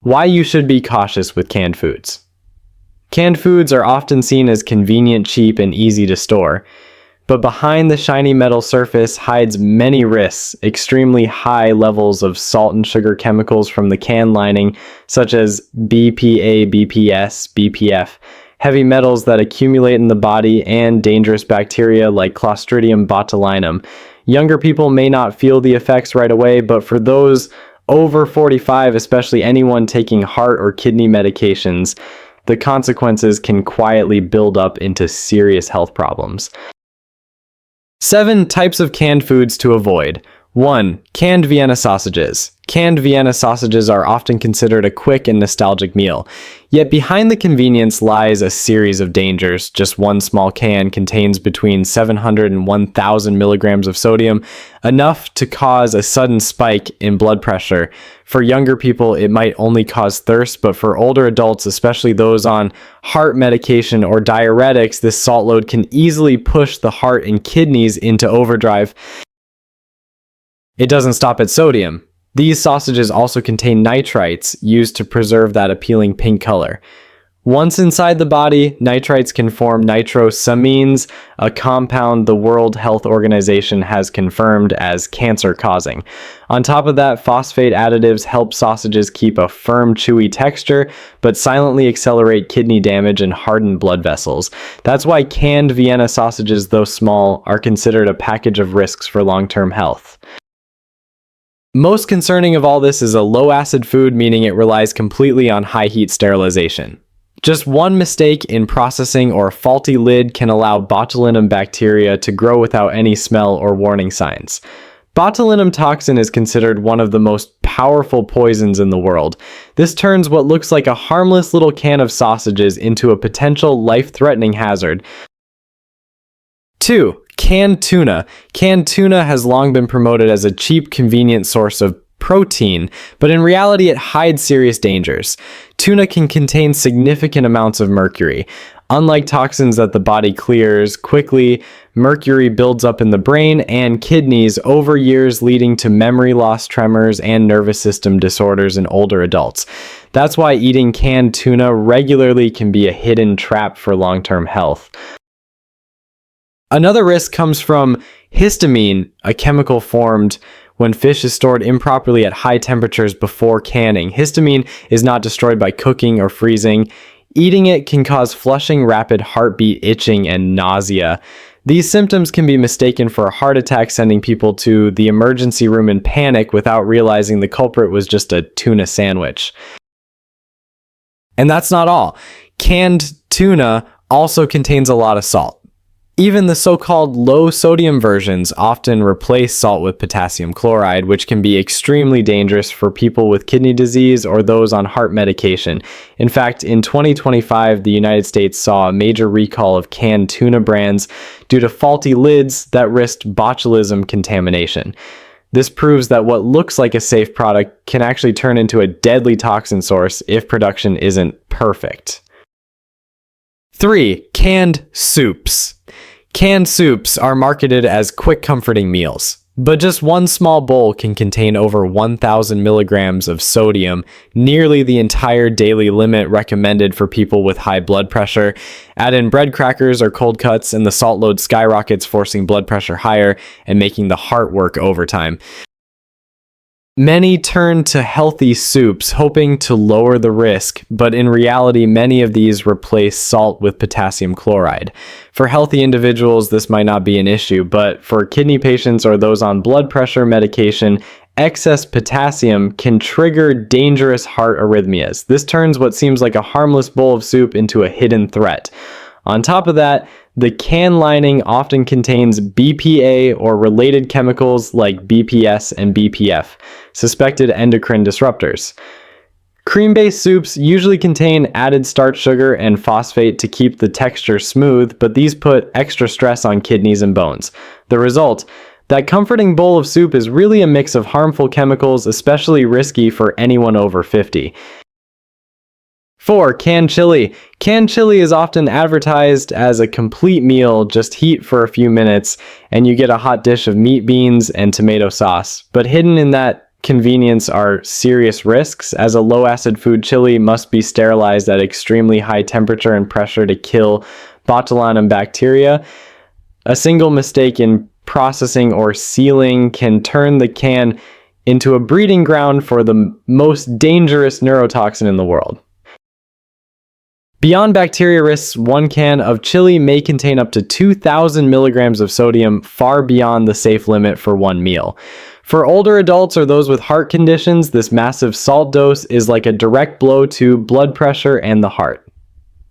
Why you should be cautious with canned foods. Canned foods are often seen as convenient, cheap, and easy to store. But behind the shiny metal surface hides many risks: extremely high levels of salt and sugar chemicals from the can lining, such as BPA, BPS, BPF, heavy metals that accumulate in the body, and dangerous bacteria like Clostridium botulinum. Younger people may not feel the effects right away, but for those over 45, especially anyone taking heart or kidney medications, the consequences can quietly build up into serious health problems. 7 types of canned foods to avoid. 1. Canned Vienna sausages. Canned Vienna sausages are often considered a quick and nostalgic meal. Yet behind the convenience lies a series of dangers. Just one small can contains between 700 and 1,000 milligrams of sodium, enough to cause a sudden spike in blood pressure. For younger people, it might only cause thirst, but for older adults, especially those on heart medication or diuretics, this salt load can easily push the heart and kidneys into overdrive. It doesn't stop at sodium. These sausages also contain nitrites, used to preserve that appealing pink color. Once inside the body, nitrites can form nitrosamines, a compound the World Health Organization has confirmed as cancer-causing. On top of that, phosphate additives help sausages keep a firm, chewy texture, but silently accelerate kidney damage and harden blood vessels. That's why canned Vienna sausages, though small, are considered a package of risks for long-term health. Most concerning of all this is a low-acid food, meaning it relies completely on high-heat sterilization. Just one mistake in processing or a faulty lid can allow botulinum bacteria to grow without any smell or warning signs. Botulinum toxin is considered one of the most powerful poisons in the world. This turns what looks like a harmless little can of sausages into a potential life-threatening hazard. 2. Canned tuna. Canned tuna has long been promoted as a cheap, convenient source of protein, but in reality it hides serious dangers. Tuna can contain significant amounts of mercury. Unlike toxins that the body clears quickly, mercury builds up in the brain and kidneys over years, leading to memory loss, tremors, and nervous system disorders in older adults. That's why eating canned tuna regularly can be a hidden trap for long-term health. Another risk comes from histamine, a chemical formed when fish is stored improperly at high temperatures before canning. Histamine is not destroyed by cooking or freezing. Eating it can cause flushing, rapid heartbeat, itching, and nausea. These symptoms can be mistaken for a heart attack, sending people to the emergency room in panic without realizing the culprit was just a tuna sandwich. And that's not all. Canned tuna also contains a lot of salt. Even the so-called low-sodium versions often replace salt with potassium chloride, which can be extremely dangerous for people with kidney disease or those on heart medication. In fact, in 2025, the United States saw a major recall of canned tuna brands due to faulty lids that risked botulism contamination. This proves that what looks like a safe product can actually turn into a deadly toxin source if production isn't perfect. 3. Canned soups. Canned soups are marketed as quick, comforting meals, but just one small bowl can contain over 1,000 milligrams of sodium, nearly the entire daily limit recommended for people with high blood pressure. Add in bread crackers or cold cuts, and the salt load skyrockets, forcing blood pressure higher and making the heart work overtime. Many turn to healthy soups, hoping to lower the risk, but in reality, many of these replace salt with potassium chloride. For healthy individuals, this might not be an issue, but for kidney patients or those on blood pressure medication, excess potassium can trigger dangerous heart arrhythmias. This turns what seems like a harmless bowl of soup into a hidden threat. On top of that, the can lining often contains BPA or related chemicals like BPS and BPF, suspected endocrine disruptors. Cream-based soups usually contain added starch, sugar, and phosphate to keep the texture smooth, but these put extra stress on kidneys and bones. The result: that comforting bowl of soup is really a mix of harmful chemicals, especially risky for anyone over 50. 4. Canned chili. Canned chili is often advertised as a complete meal, just heat for a few minutes, and you get a hot dish of meat, beans, and tomato sauce. But hidden in that convenience are serious risks, as a low-acid food chili must be sterilized at extremely high temperature and pressure to kill botulinum bacteria. A single mistake in processing or sealing can turn the can into a breeding ground for the most dangerous neurotoxin in the world. Beyond bacteria risks, one can of chili may contain up to 2,000 milligrams of sodium, far beyond the safe limit for one meal. For older adults or those with heart conditions, this massive salt dose is like a direct blow to blood pressure and the heart.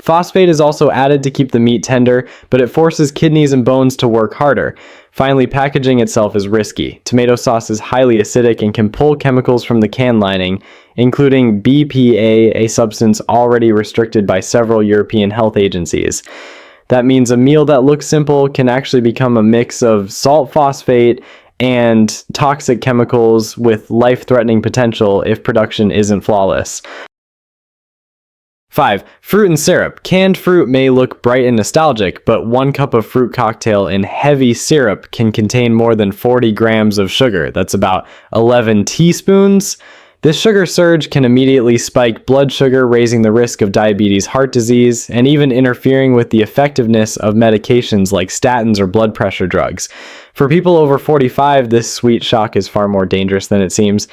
Phosphate is also added to keep the meat tender, but it forces kidneys and bones to work harder. Finally, packaging itself is risky. Tomato sauce is highly acidic and can pull chemicals from the can lining, including BPA, a substance already restricted by several European health agencies. That means a meal that looks simple can actually become a mix of salt phosphate and toxic chemicals with life-threatening potential if production isn't flawless. 5. Fruit and syrup. Canned fruit may look bright and nostalgic, but 1 cup of fruit cocktail in heavy syrup can contain more than 40 grams of sugar. That's about 11 teaspoons. This sugar surge can immediately spike blood sugar, raising the risk of diabetes, heart disease, and even interfering with the effectiveness of medications like statins or blood pressure drugs. For people over 45, this sweet shock is far more dangerous than it seems.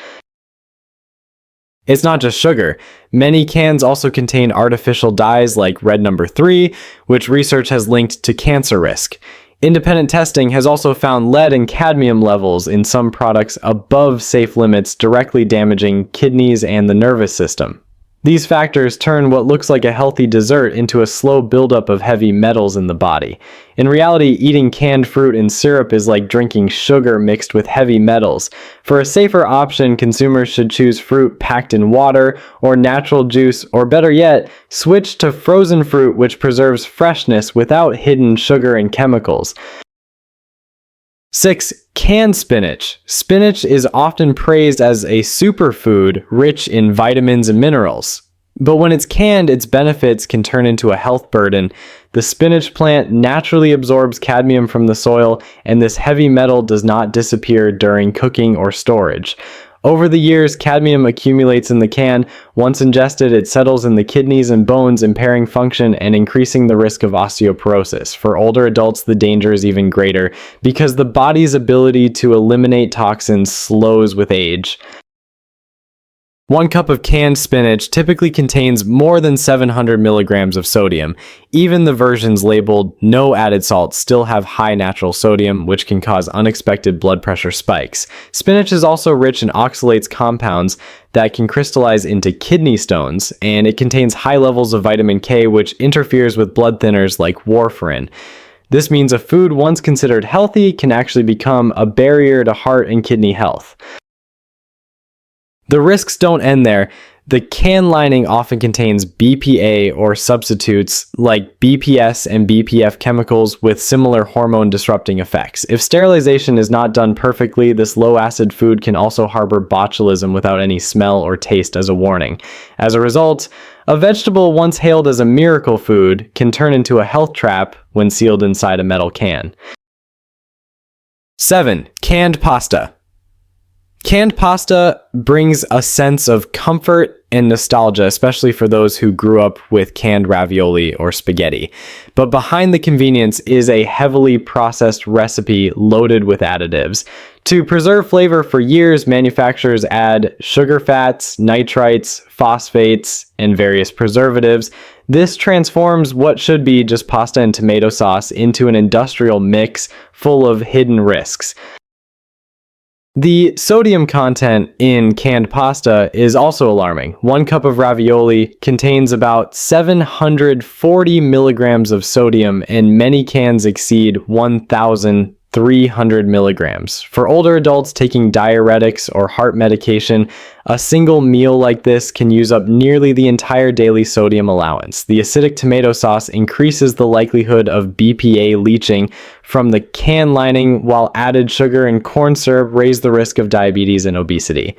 It's not just sugar. Many cans also contain artificial dyes like red number 3, which research has linked to cancer risk. Independent testing has also found lead and cadmium levels in some products above safe limits, directly damaging kidneys and the nervous system. These factors turn what looks like a healthy dessert into a slow buildup of heavy metals in the body. In reality, eating canned fruit and syrup is like drinking sugar mixed with heavy metals. For a safer option, consumers should choose fruit packed in water or natural juice, or better yet, switch to frozen fruit, which preserves freshness without hidden sugar and chemicals. 6. Canned spinach. Spinach is often praised as a superfood rich in vitamins and minerals. But when it's canned, its benefits can turn into a health burden. The spinach plant naturally absorbs cadmium from the soil, and this heavy metal does not disappear during cooking or storage. Over the years, cadmium accumulates in the can. Once ingested, it settles in the kidneys and bones, impairing function and increasing the risk of osteoporosis. For older adults, the danger is even greater because the body's ability to eliminate toxins slows with age. 1 cup of canned spinach typically contains more than 700 milligrams of sodium. Even the versions labeled no added salt still have high natural sodium, which can cause unexpected blood pressure spikes. Spinach is also rich in oxalates compounds that can crystallize into kidney stones, and it contains high levels of vitamin K, which interferes with blood thinners like warfarin. This means a food once considered healthy can actually become a barrier to heart and kidney health. The risks don't end there. The can lining often contains BPA or substitutes like BPS and BPF chemicals with similar hormone-disrupting effects. If sterilization is not done perfectly, this low-acid food can also harbor botulism without any smell or taste as a warning. As a result, a vegetable once hailed as a miracle food can turn into a health trap when sealed inside a metal can. 7. Canned pasta. Canned pasta brings a sense of comfort and nostalgia, especially for those who grew up with canned ravioli or spaghetti. But behind the convenience is a heavily processed recipe loaded with additives. To preserve flavor for years, manufacturers add sugar fats, nitrites, phosphates, and various preservatives. This transforms what should be just pasta and tomato sauce into an industrial mix full of hidden risks. The sodium content in canned pasta is also alarming. 1 cup of ravioli contains about 740 milligrams of sodium, and many cans exceed 1,300 milligrams. For older adults taking diuretics or heart medication, a single meal like this can use up nearly the entire daily sodium allowance. The acidic tomato sauce increases the likelihood of BPA leaching from the can lining, while added sugar and corn syrup raise the risk of diabetes and obesity.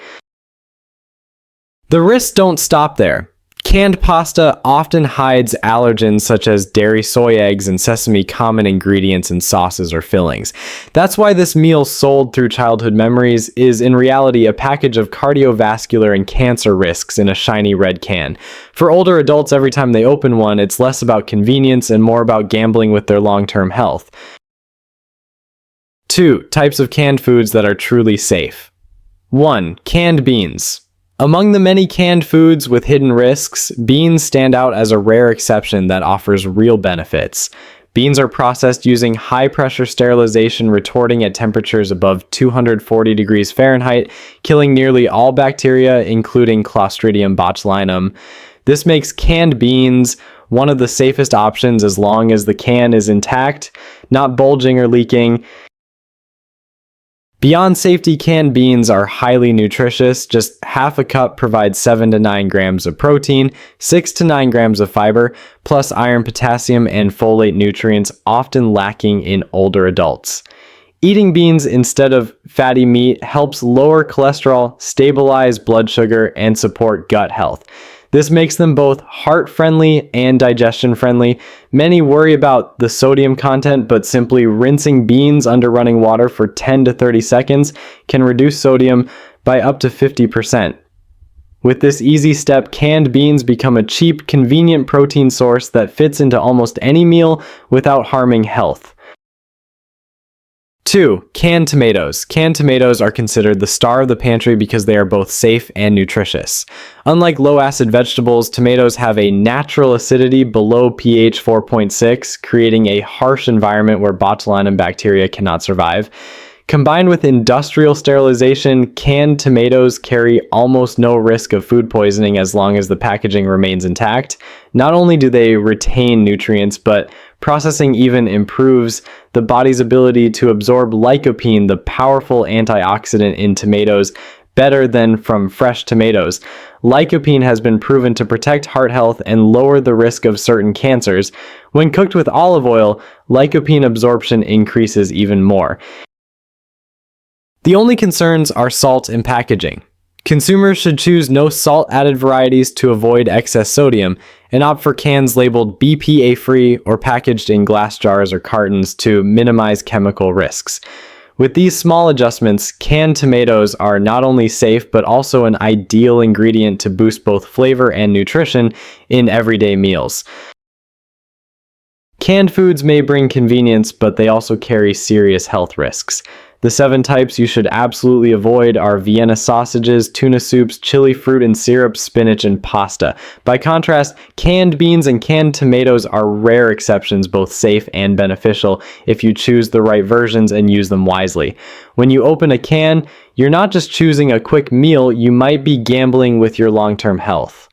The risks don't stop there. Canned pasta often hides allergens such as dairy soy eggs and sesame, common ingredients in sauces or fillings. That's why this meal, sold through childhood memories, is in reality a package of cardiovascular and cancer risks in a shiny red can. For older adults, every time they open one, it's less about convenience and more about gambling with their long-term health. 2. Types of canned foods that are truly safe. 1. Canned beans. Among the many canned foods with hidden risks, beans stand out as a rare exception that offers real benefits. Beans are processed using high-pressure sterilization, retorting at temperatures above 240 degrees Fahrenheit, killing nearly all bacteria, including Clostridium botulinum. This makes canned beans one of the safest options as long as the can is intact, not bulging or leaking. Beyond safety, canned beans are highly nutritious. Just half a cup provides 7 to 9 grams of protein, 6 to 9 grams of fiber, plus iron, potassium, and folate nutrients often lacking in older adults. Eating beans instead of fatty meat helps lower cholesterol, stabilize blood sugar, and support gut health. This makes them both heart-friendly and digestion-friendly. Many worry about the sodium content, but simply rinsing beans under running water for 10 to 30 seconds can reduce sodium by up to 50%. With this easy step, canned beans become a cheap, convenient protein source that fits into almost any meal without harming health. 2. Canned tomatoes. Canned tomatoes are considered the star of the pantry because they are both safe and nutritious. Unlike low-acid vegetables, tomatoes have a natural acidity below pH 4.6, creating a harsh environment where botulinum bacteria cannot survive. Combined with industrial sterilization, canned tomatoes carry almost no risk of food poisoning as long as the packaging remains intact. Not only do they retain nutrients, but processing even improves the body's ability to absorb lycopene, the powerful antioxidant in tomatoes, better than from fresh tomatoes. Lycopene has been proven to protect heart health and lower the risk of certain cancers. When cooked with olive oil, lycopene absorption increases even more. The only concerns are salt and packaging. Consumers should choose no salt-added varieties to avoid excess sodium, and opt for cans labeled BPA-free or packaged in glass jars or cartons to minimize chemical risks. With these small adjustments, canned tomatoes are not only safe but also an ideal ingredient to boost both flavor and nutrition in everyday meals. Canned foods may bring convenience, but they also carry serious health risks. The 7 types you should absolutely avoid are Vienna sausages, tuna soups, chili fruit and syrup, spinach, and pasta. By contrast, canned beans and canned tomatoes are rare exceptions, both safe and beneficial if you choose the right versions and use them wisely. When you open a can, you're not just choosing a quick meal, you might be gambling with your long-term health.